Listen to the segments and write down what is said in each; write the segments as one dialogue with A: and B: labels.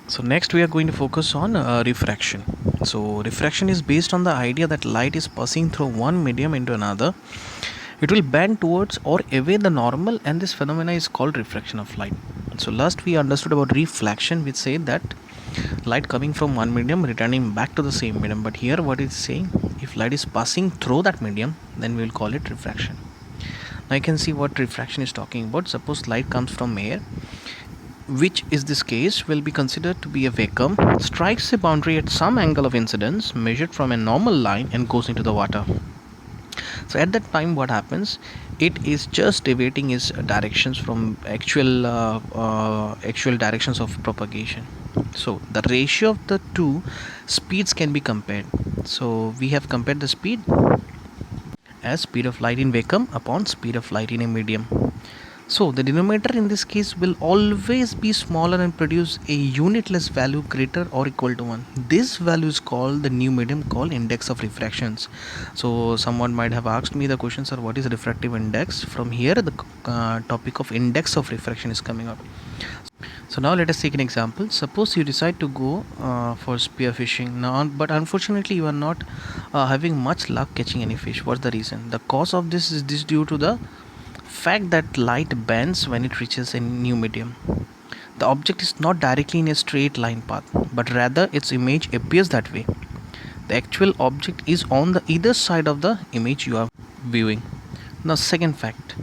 A: So next we are going to focus on refraction. So refraction is based on the idea that light is passing through one medium into another. It will bend towards or away the normal, and this phenomena is called refraction of light. So last we understood about reflection, which say that light coming from one medium returning back to the same medium. But here what it's saying, if light is passing through that medium, then we will call it refraction. Now you can see what refraction is talking about. Suppose light comes from air, which is this case will be considered to be a vacuum, strikes a boundary at some angle of incidence measured from a normal line and goes into the water. So at that time what happens, it is just deviating its directions from actual directions of propagation. So the ratio of the two speeds can be compared. So we have compared the speed as speed of light in vacuum upon speed of light in a medium. So the denominator in this case will always be smaller and produce a unitless value greater or equal to 1. This value is called the new medium, called index of refractions. So someone might have asked me the question, sir, what is refractive index? From here the topic of index of refraction is coming up. So now let us take an example. Suppose you decide to go for spearfishing now, but unfortunately you are not having much luck catching any fish. What's the reason? The cause of this is this due to the fact that light bends when it reaches a new medium. The object is not directly in a straight line path, but rather its image appears that way. The actual object is on the either side of the image you are viewing. Now second fact,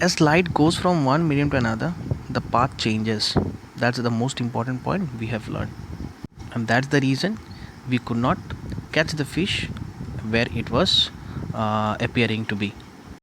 A: as light goes from one medium to another, the path changes. That's the most important point we have learned, and that's the reason we could not catch the fish where it was appearing to be.